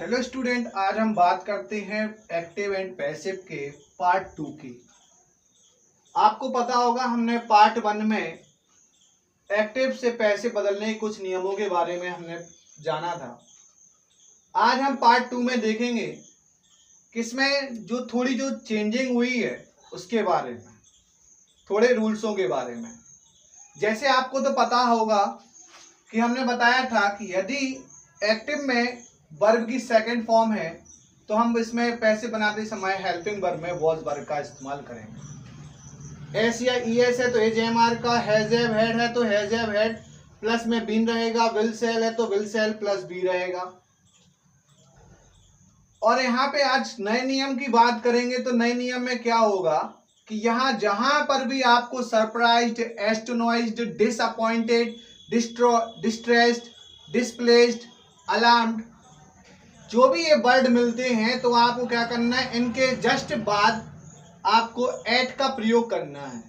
Hello student, आज हम बात करते हैं एक्टिव एंड पैसिव के पार्ट 2 की। आपको पता होगा हमने पार्ट 1 में एक्टिव से पैसिव बदलने के कुछ नियमों के बारे में हमने जाना था। आज हम पार्ट 2 में देखेंगे किसमें जो थोड़ी जो चेंजिंग हुई है उसके बारे में, थोड़े रूल्सों के बारे में। जैसे आपको तो पता होगा कि हमने बताया था कि यदि एक्टिव में वर्ब की सेकंड फॉर्म है तो हम इसमें पैसिव बनाते समय हेल्पिंग वर्ब में वॉज वर्ब का इस्तेमाल करेंगे। एस या ई एस है तो एज एम आर का, हैज हैव हैड है तो हैज हैव हैड प्लस में बीन रहेगा, विल सेल है तो विल सेल प्लस बी रहेगा। और यहाँ पे आज नए नियम की बात करेंगे तो नए नियम में क्या होगा कि यहाँ जहां पर भी आपको surprised, astonished, disappointed, distressed, displaced, alarmed जो भी ये वर्ड मिलते हैं तो आपको क्या करना है, इनके जस्ट बाद आपको एट का प्रयोग करना है।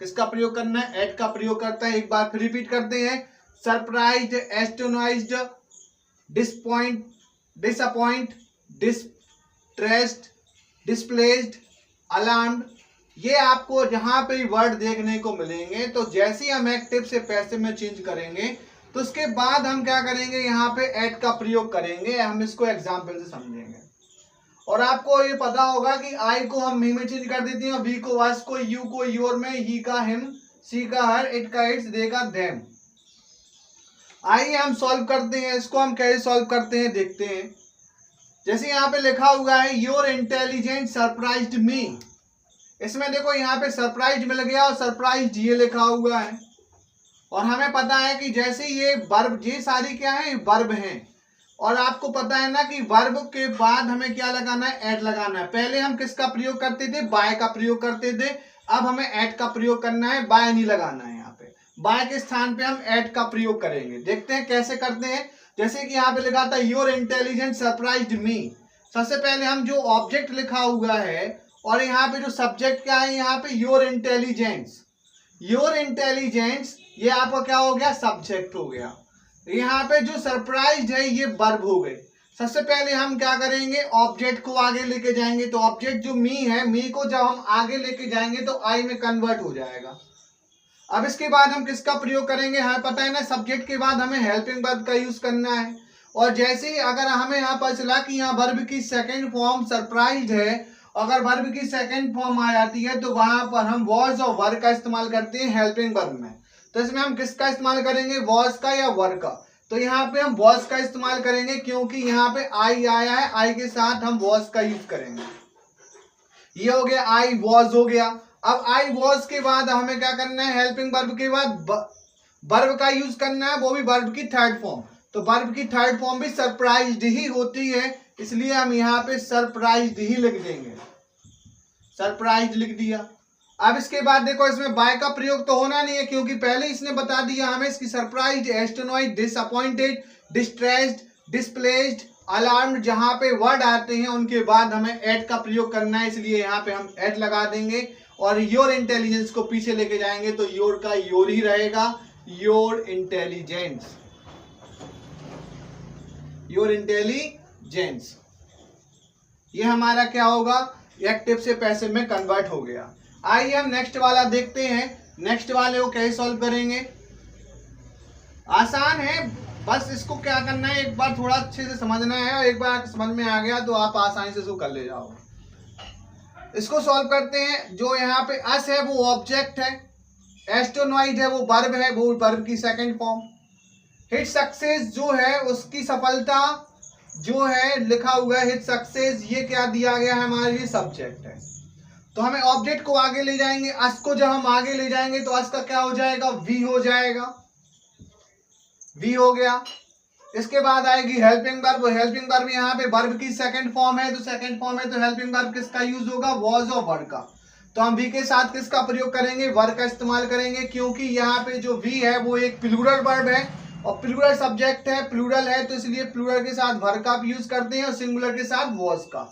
किसका प्रयोग करना है? एट का प्रयोग करता है। एक बार फिर रिपीट करते हैं। Surprised, astonished, disappoint, distressed, displaced, alarmed, ये आपको जहां पे वर्ड देखने को मिलेंगे तो जैसे ही हम एक्टिव से पैसिव में चेंज करेंगे तो उसके बाद हम क्या करेंगे, यहाँ पे एट का प्रयोग करेंगे। हम इसको एग्जाम्पल से समझेंगे। और आपको ये पता होगा कि आई को हम मी में चेंज कर देते हैं, वी को वस को, यू को योर में, ही का हिम, सी का हर, इट का इट्स, दे का देम। आइए हम सॉल्व करते हैं। इसको हम कैसे सॉल्व करते हैं देखते हैं। जैसे यहाँ पे लिखा हुआ है योर इंटेलिजेंट सरप्राइज्ड मी। इसमें देखो यहाँ पे सरप्राइज मिल गया और सरप्राइज ये लिखा हुआ है। और हमें पता है कि जैसे ये वर्ब, ये सारी क्या है, वर्ब हैं। और आपको पता है ना कि वर्ब के बाद हमें क्या लगाना है, ऐड लगाना है। पहले हम किसका प्रयोग करते थे, बाय का प्रयोग करते थे। अब हमें ऐड का प्रयोग करना है, बाय नहीं लगाना है। यहाँ पे बाय के स्थान पे हम ऐड का प्रयोग करेंगे। देखते हैं कैसे करते हैं। जैसे कि यहाँ पे लिखा था योर इंटेलिजेंट सरप्राइज्ड मी। सबसे पहले हम जो ऑब्जेक्ट लिखा हुआ है और यहाँ पे जो सब्जेक्ट क्या है, यहाँ पे योर इंटेलिजेंस। योर इंटेलिजेंस ये आपका क्या हो गया, सब्जेक्ट हो गया। यहाँ पे जो सरप्राइज है ये वर्ब हो गए। सबसे पहले हम क्या करेंगे, ऑब्जेक्ट को आगे लेके जाएंगे। तो ऑब्जेक्ट जो मी है, मी को जब हम आगे लेके जाएंगे तो आई में कन्वर्ट हो जाएगा। अब इसके बाद हम किसका प्रयोग करेंगे, हमें पता है ना, सब्जेक्ट के बाद हमें हेल्पिंग वर्ब का यूज करना है। और जैसे ही अगर हमें यहाँ पर चला कि यहाँ वर्ब की सेकेंड फॉर्म सरप्राइज है, अगर वर्ब की सेकेंड फॉर्म आ जाती है तो वहां पर हम वॉज और वर का इस्तेमाल करते हैं हेल्पिंग वर्ब में। तो इसमें हम किसका इस्तेमाल करेंगे, वॉज का या वर का? तो यहाँ पे हम वॉज का इस्तेमाल करेंगे क्योंकि यहाँ पे आई आया है, आई के साथ हम वॉज का यूज करेंगे। ये हो गया, आई वॉज हो गया। अब आई वॉज के बाद हमें क्या करना है, हेल्पिंग वर्ब के बाद वर्ब का यूज करना है, वो भी वर्ब की थर्ड फॉर्म। तो वर्ब की थर्ड फॉर्म भी सरप्राइज्ड ही होती है, इसलिए हम यहाँ पे सरप्राइज्ड ही लिख देंगे। सरप्राइज्ड लिख दिया। अब इसके बाद देखो इसमें बाय का प्रयोग तो होना नहीं है क्योंकि पहले इसने बता दिया हमें इसकी surprised, astonished, disappointed, distressed, displaced, alarmed जहां पे वर्ड आते हैं उनके बाद हमें एड का प्रयोग करना है, इसलिए यहाँ पे हम एड लगा देंगे। और योर इंटेलिजेंस को पीछे लेके जाएंगे तो योर का योर ही रहेगा, योर इंटेलिजेंस, योर इंटेलिजेंस। ये हमारा क्या होगा, एक्टिव से पैसिव में कन्वर्ट हो गया। आइए हम नेक्स्ट वाला देखते हैं। नेक्स्ट वाले को कैसे सॉल्व करेंगे, आसान है। बस इसको क्या करना है, एक बार थोड़ा अच्छे से समझना है और एक बार समझ में आ गया तो आप आसानी से इसको कर ले जाओगे। इसको सॉल्व करते हैं। जो यहाँ पे अस है वो ऑब्जेक्ट है, एस्टोनाइड है वो वर्ब है, वो वर्ब की सेकंड फॉर्म। हिट सक्सेस जो है उसकी सफलता जो है लिखा हुआ है हिट सक्सेस, ये क्या दिया गया है, हमारे लिए सब्जेक्ट है। तो हमें ऑब्जेक्ट को आगे ले जाएंगे, अस को जब हम आगे ले जाएंगे तो अस का क्या हो जाएगा, वी हो जाएगा, वी हो गया। इसके बाद आएगी हेल्पिंग वर्ब। हेल्पिंग वर्ब यहाँ पे वर्ब की सेकंड फॉर्म है, तो सेकंड फॉर्म है तो हेल्पिंग वर्ब किसका यूज होगा, वॉज और वर का। तो हम वी के साथ किसका प्रयोग करेंगे, वर का इस्तेमाल करेंगे क्योंकि यहाँ पे जो वी है वो एक प्लूरल वर्ब है और प्लूरल सब्जेक्ट है, प्लूरल है, तो इसलिए प्लूरल के साथ वर का भी यूज करते हैं और सिंगुलर के साथ वॉज का।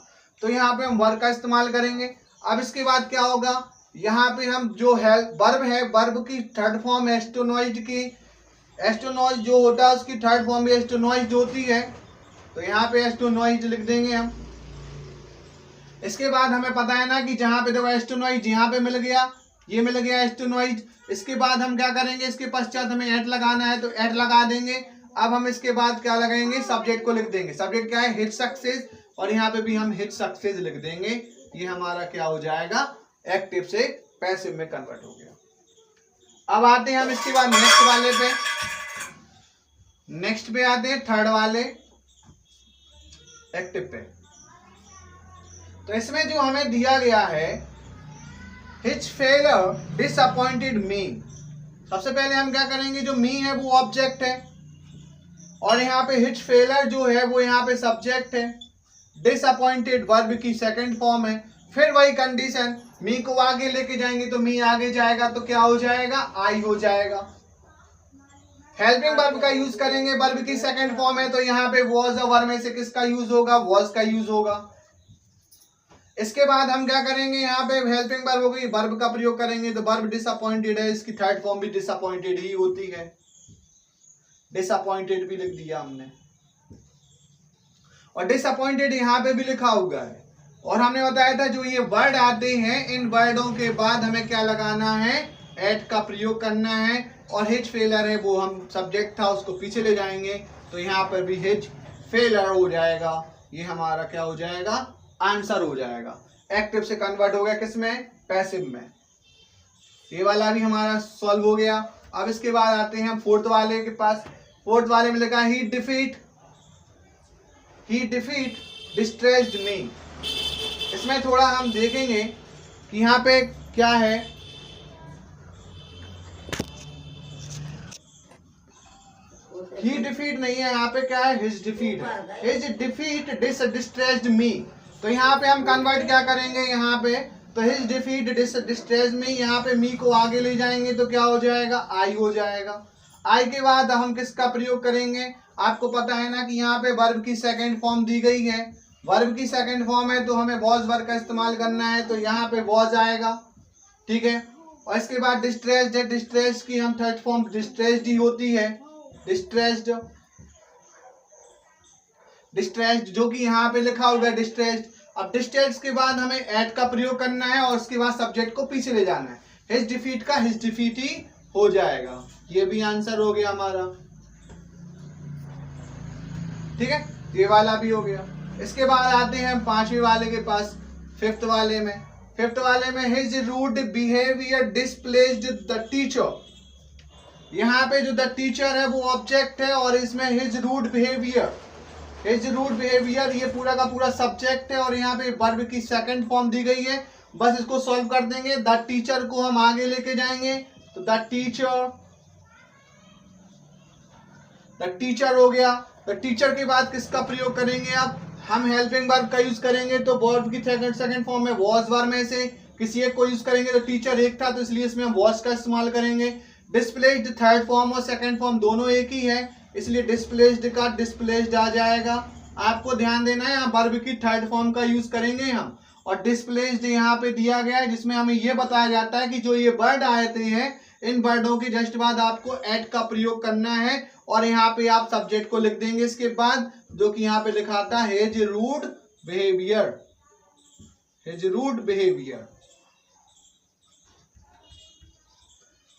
तो यहाँ पे हम वर का इस्तेमाल करेंगे। अब इसके बाद क्या होगा, यहाँ पे हम जो है वर्ब है, वर्ब की थर्ड फॉर्म एस्टोनाइज्ड की, एस्टोनाइज्ड जो होता है उसकी थर्ड फॉर्म भी एस्टोनाइज्ड होती है। तो यहाँ पे H2 नॉइज लिख देंगे हम। इसके बाद हमें पता है ना कि जहां पे देखो H2 नॉइज यहाँ पे मिल गया, ये मिल गया H2 नॉइज। इसके बाद हम क्या करेंगे, इसके पश्चात हमें एट लगाना है तो एट लगा देंगे। अब हम इसके बाद क्या लगाएंगे, सब्जेक्ट को लिख देंगे। सब्जेक्ट क्या है, हिट सक्सेस, और यहाँ पे भी हम हिट सक्सेस लिख देंगे। ये हमारा क्या हो जाएगा, एक्टिव से पैसिव में कन्वर्ट हो गया। अब आते हैं हम इसके बाद नेक्स्ट वाले पे, नेक्स्ट पे आते हैं थर्ड वाले एक्टिव पे। तो इसमें जो हमें दिया गया है हिच फेलर डिसअपॉइंटेड मी। सबसे पहले हम क्या करेंगे, जो मी है वो ऑब्जेक्ट है और यहाँ पे हिच फेलर जो है वो यहाँ पे सब्जेक्ट है। डिसअपॉइंटेड वर्ब की सेकंड फॉर्म है। फिर वही कंडीशन, मी को आगे लेके जाएंगे तो मी आगे जाएगा तो क्या हो जाएगा, आई हो जाएगा। हेल्पिंग वर्ब का यूज करेंगे, वर्ब की सेकंड फॉर्म है तो यहाँ पे वॉज वर्ब में से किसका यूज होगा, वॉज का यूज होगा। इसके बाद हम क्या करेंगे, यहाँ पे हेल्पिंग वर्ब हो गई, वर्ब का प्रयोग करेंगे तो वर्ब डिसअपॉइंटेड है, इसकी थर्ड फॉर्म भी डिसअपॉइंटेड ही होती है। डिसअपॉइंटेड भी लिख दिया हमने और डिसअपॉइंटेड यहाँ पे भी लिखा हुआ है। और हमने बताया था जो ये वर्ड आते हैं इन वर्डों के बाद हमें क्या लगाना है, एट का प्रयोग करना है। और हिच फेलर है वो हम सब्जेक्ट था उसको पीछे ले जाएंगे तो यहाँ पर भी हिच फेलर हो जाएगा। ये हमारा क्या हो जाएगा, आंसर हो जाएगा। एक्टिव से कन्वर्ट हो गया किसमें, पैसिव में। ये वाला भी हमारा सॉल्व हो गया। अब इसके बाद आते हैं हम फोर्थ वाले के पास। फोर्थ वाले में लिखा है ही डिफीट डिस्ट्रेस्ड मी। इसमें थोड़ा हम देखेंगे कि यहाँ पे क्या है, ही डिफीट नहीं है, यहाँ पे क्या है, हिज डिफीट है। हिज डिफीट डिस्ट्रेस्ड मी। तो यहाँ पे हम कन्वर्ट क्या करेंगे, यहाँ पे तो हिज डिफीट डिस्ट्रेस्ड मी, यहाँ पे मी को आगे ले जाएंगे तो क्या हो जाएगा, आई हो जाएगा। आई के बाद हम किसका प्रयोग करेंगे, आपको पता है ना कि यहाँ पे वर्ब की सेकंड फॉर्म दी गई है। वर्ब की सेकंड फॉर्म है तो हमें वॉज वर्ब का इस्तेमाल करना है तो यहाँ पे वॉज आएगा, ठीक है। और इसके बाद डिस्ट्रेस्ड है, डिस्ट्रेस्ड की हम थर्ड फॉर्म डिस्ट्रेस्ड ही होती है, डिस्ट्रेस्ड जो कि यहाँ पे लिखा होगा डिस्ट्रेस्ड। अब डिस्ट्रेस्ड के बाद हमें एट का प्रयोग करना है और उसके बाद सब्जेक्ट को पीछे ले जाना है। हिज डिफीट का हिज डिफीट ही हो जाएगा। ये भी आंसर हो गया हमारा, ठीक है। ये वाला भी हो गया। इसके बाद आते हैं हम पांचवें वाले के पास, फिफ्थ वाले में। फिफ्थ वाले में his rude behaviour displaced the teacher. यहाँ पे जो द टीचर है वो ऑब्जेक्ट है और इसमें हिज रूड बिहेवियर ये पूरा का पूरा सब्जेक्ट है और यहाँ पे वर्ब की सेकंड फॉर्म दी गई है। बस इसको सॉल्व कर देंगे। द टीचर को हम आगे लेके जाएंगे तो द टीचर हो गया। द टीचर के बाद किसका प्रयोग करेंगे, अब हम हेल्पिंग वर्ब का यूज करेंगे तो वर्ब की सेकंड फॉर्म में वॉज वर्ब में से किसी एक को यूज करेंगे। तो टीचर एक था तो इसलिए इसमें हम वॉज का इस्तेमाल करेंगे। डिस्प्लेस्ड थर्ड फॉर्म और सेकंड फॉर्म दोनों एक ही है इसलिए डिस्प्लेस्ड का डिस्प्लेस्ड आ जाएगा। आपको ध्यान देना है, यहाँ वर्ब की थर्ड फॉर्म का यूज करेंगे हम। और डिस्प्लेस्ड यहाँ पे दिया गया है जिसमें हमें यह बताया जाता है कि जो ये वर्ड आते हैं इन वर्डों के जस्ट बाद आपको एट का प्रयोग करना है और यहाँ पे आप सब्जेक्ट को लिख देंगे इसके बाद, जो कि यहाँ पे लिखा था हिज रूड बिहेवियर।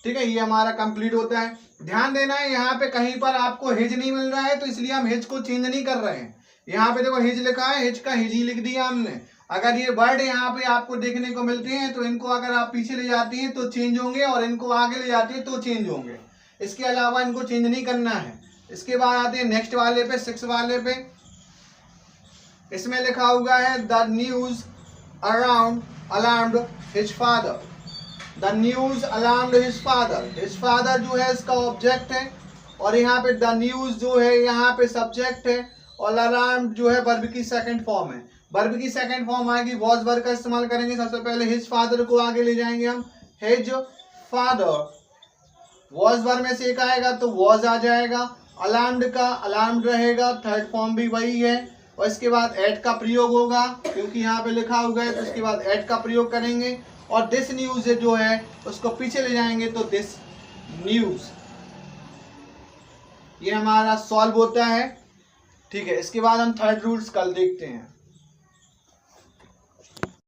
ठीक है, ये हमारा कंप्लीट होता है। ध्यान देना है यहाँ पे कहीं पर आपको हिज नहीं मिल रहा है तो इसलिए हम हिज को चेंज नहीं कर रहे हैं। यहाँ पे देखो हिज लिखा है, हिज का हिज ही लिख दिया हमने। अगर ये वर्ड यहाँ पे आपको देखने को मिलते हैं तो इनको अगर आप पीछे ले जाती हैं तो चेंज होंगे और इनको आगे ले जाती है तो चेंज होंगे। इसके अलावा इनको चेंज नहीं करना है। इसके बाद आते हैं नेक्स्ट वाले पे, सिक्स वाले पे। इसमें लिखा हुआ है the news alarmed his father. The news alarmed his father. His father जो है इसका ऑब्जेक्ट है और यहाँ पे द न्यूज जो है यहाँ पे सब्जेक्ट है और अलार्म्ड जो है वर्ब की सेकंड फॉर्म है। वर्ब की सेकंड फॉर्म आएगी, वॉज वर्ब का इस्तेमाल करेंगे। सबसे पहले हिज फादर को आगे ले जाएंगे हम, हिज फादर। वॉज वर्ब में से एक आएगा तो वॉज आ जाएगा। अलार्म्ड का अलार्म्ड रहेगा, थर्ड फॉर्म भी वही है। और इसके बाद एट का प्रयोग होगा क्योंकि यहाँ पे लिखा हुआ है तो इसके बाद एट का प्रयोग करेंगे। और दिस न्यूज जो है उसको पीछे ले जाएंगे तो दिस न्यूज। ये हमारा सॉल्व होता है। ठीक है, इसके बाद हम थर्ड रूल्स कल देखते हैं।